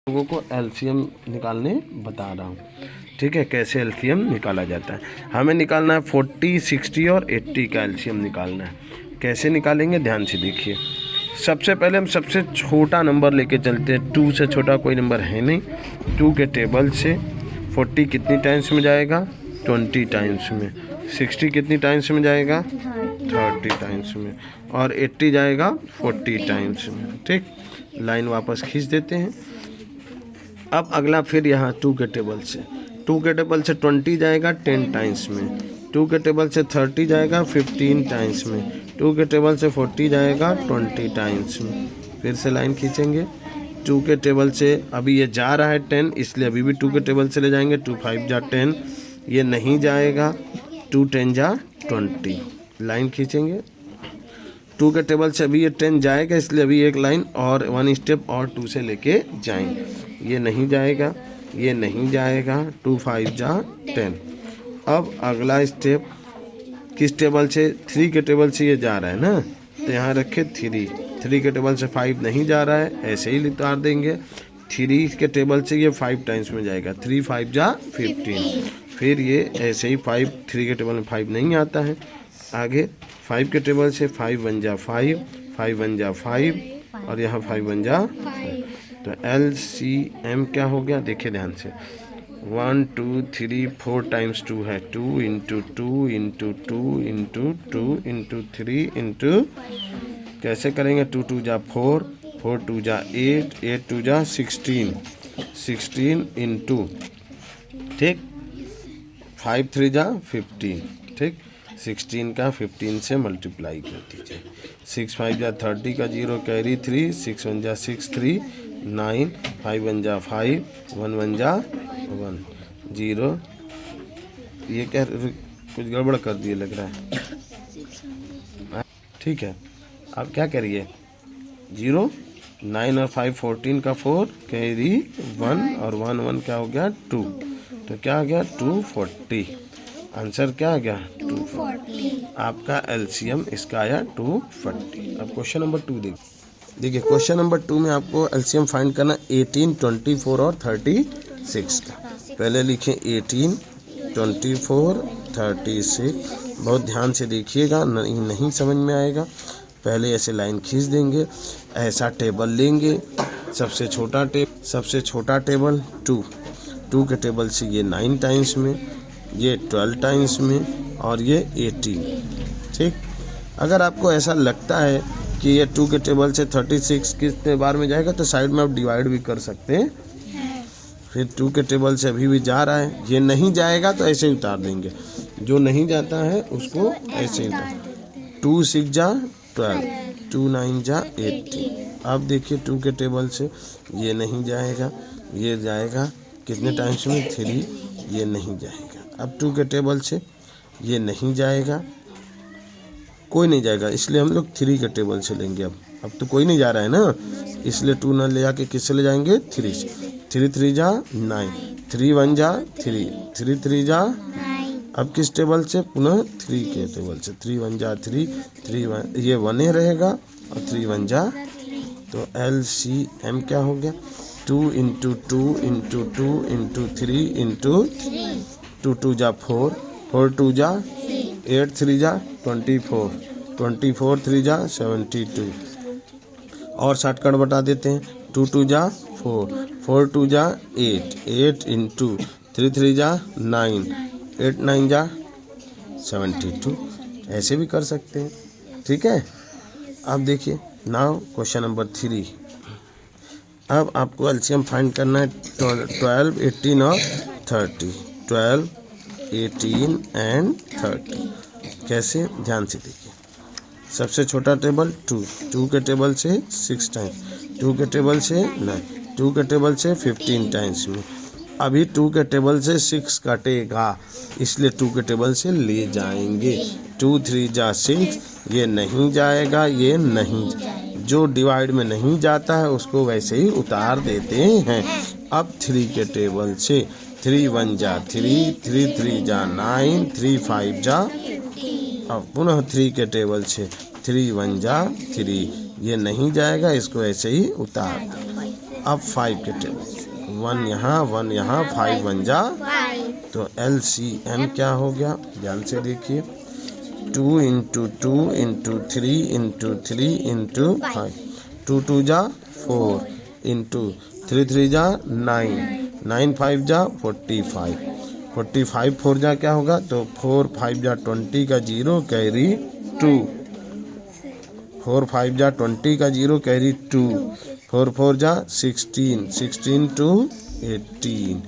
लोगों को एलसीएम निकालने बता रहा हूँ। ठीक है, कैसे एलसीएम निकाला जाता है। हमें निकालना है 40, 60 और 80 का एलसीएम निकालना है। कैसे निकालेंगे ध्यान से देखिए। सबसे पहले हम सबसे छोटा नंबर लेके चलते हैं। 2 से छोटा कोई नंबर है नहीं। 2 के टेबल से 40 कितनी टाइम्स में जाएगा? 20 टाइम्स में। 60 कितनी टाइम्स में जाएगा? 30 टाइम्स में। और 80 जाएगा 40 टाइम्स में। ठीक, लाइन वापस खींच देते हैं। अब अगला फिर यहाँ 2 के टेबल से 20 जाएगा 10 टाइम्स में। 2 के टेबल से 30 जाएगा 15 टाइम्स में। 2 के टेबल से 40 जाएगा 20 टाइम्स में। फिर से लाइन खींचेंगे। 2 के टेबल से अभी ये जा रहा है 10, इसलिए अभी भी 2 के टेबल से ले जाएंगे। 2 5 जा 10, ये नहीं जाएगा। 2 10 जा 20, लाइन खींचेंगे। 2 के टेबल से अभी ये 10 जाएगा, इसलिए अभी एक लाइन और 1 स्टेप और 2 से लेके जाएंगे। ये नहीं जाएगा, ये नहीं जाएगा। 2 5 जा 10। अब अगला स्टेप किस टेबल से? 3 के टेबल से ये जा रहा है ना, तो यहाँ रखे 3 के टेबल से 5 नहीं जा रहा है, ऐसे ही उतार देंगे। 3 के टेबल से ये 5 टाइम्स में जाएगा। 3 5 जा 15। फिर ये ऐसे ही 3 के टेबल में 5 नहीं आता है। आगे 5 के टेबल से 5 1 जा 5, 5 1 जा 5 और यहाँ 5 1 जा 5। तो LCM क्या हो गया? देखिए ध्यान से। 1 2 3 4 टाइम्स 2 है। 2 into 2 into 2 into 2 into 3 into, कैसे करेंगे? 2 2 जा 4, 4 2 जा 8, 8 2 जा 16, 16 इंटू, ठीक, 5 3 जा 15। ठीक, 16 का 15 से मल्टीप्लाई कर दीजिए। 6 5 जा 30 का 0 कैरी 3, 6 1 जा 6 3 9, 5 1 जा 5, 1 1 जा 1 0। ये क्या कुछ गड़बड़ कर दिए लग रहा है। ठीक है, अब क्या करिए? 0 9 और 5 14 का 4 कैरी 1 और 1 1 क्या हो गया? 2। तो क्या आ गया? 240। आंसर क्या आ गया? 240। आपका एलसीएम इसका आया 240। अब क्वेश्चन नंबर 2 देखिए। क्वेश्चन नंबर 2 में आपको एलसीएम फाइंड करना 18, 24 और 36 का। पहले लिखें 18, 24, 36। बहुत ध्यान से देखिएगा, नहीं समझ में आएगा। पहले ऐसे लाइन खींच देंगे, ऐसा टेबल लेंगे। सबसे छोटा टेबल 2 के टेबल से ये 9 टाइम्स में, ये 12 टाइम्स में और ये 18। ठीक, अगर आपको ऐसा लगता है कि ये 2 के टेबल से 36 कितने बार में जाएगा, तो साइड में आप डिवाइड भी कर सकते हैं। फिर 2 के टेबल से अभी भी जा रहा है, ये नहीं जाएगा तो ऐसे ही उतार देंगे। जो नहीं जाता है उसको ऐसे ही उतार। 2 6 जा 12, 2 9 जा 18। अब देखिए 2 के टेबल से ये नहीं जाएगा, ये जाएगा कितने टाइम्स में? 3, ये नहीं जाएगा। अब 2 के टेबल से ये नहीं जाएगा, कोई नहीं जाएगा, इसलिए हम लोग 3 के टेबल से लेंगे। अब तो कोई नहीं जा रहा है ना, इसलिए 2 ना ले जाके किससे ले जाएंगे? 3 से। 3 3 जा 9, 3 1 जा 3, 3 3 जा 9। अब किस टेबल से? पुनः 3 के टेबल से। 3 1 जा 3, 3 1, ये 1 ही रहेगा और 3 1 जा। तो LCM क्या हो गया? 2 इंटू 2 इंटू 2 इंटू 3 इंटू 2 2 जा 4, 4 2 जा 8, 3 जा 24, 24 3 जा 72। और शॉर्टकट बता देते हैं। 2 2 जा 4, 4 2 जा 8, 8 इंटू 3 3 जा 9, 8 9 जा 72। ऐसे भी कर सकते हैं। ठीक है, अब देखिए नाउ क्वेश्चन नंबर 3। अब आपको एलसीएम फाइंड करना है 12, 18 और 30। 12, 18 एंड 30। कैसे? ध्यान से देखिए। सबसे छोटा टेबल 2 के टेबल से 6 टाइम्स, 2 के टेबल से 9, 2 के टेबल से 15 टाइम्स में। अभी 2 के टेबल से 6 कटेगा, इसलिए 2 के टेबल से ले जाएंगे। 2 3 जा 6, ये नहीं जाएगा, ये नहीं। जो डिवाइड में नहीं जाता है उसको वैसे ही उतार देते हैं। अब 3 के टेबल से 3 1 जा 3, 3 3 जा 9, 3 5 जा। अब पुनः 3 के टेबल से 3 1 जा 3, ये नहीं जाएगा, इसको ऐसे ही उतार। अब 5 के टेबल, 1 यहाँ 1 यहाँ, 5 1 जा, तो LCM क्या हो गया, ध्यान से देखिए, 2 इंटू 2 इंटू 3 इंटू 3 इंटू 5, 2 2 जा 4 इंटू 3 3 जा 9, 9 5 जा 45, 45 4 जा क्या होगा, तो 4 5 जा 20 का 0 कैरी 2, 4 5 जा 20 का 0 कैरी 2, 4 4 जा 16, 16 टू 18,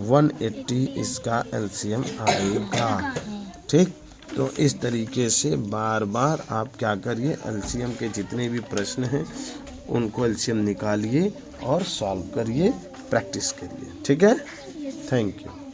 180 इसका LCM आएगा। ठीक, तो इस तरीके से बार बार आप क्या करिए, LCM के जितने भी प्रश्न हैं उनको LCM निकालिए और सॉल्व करिए, प्रैक्टिस करिए। ठीक है, थैंक यू।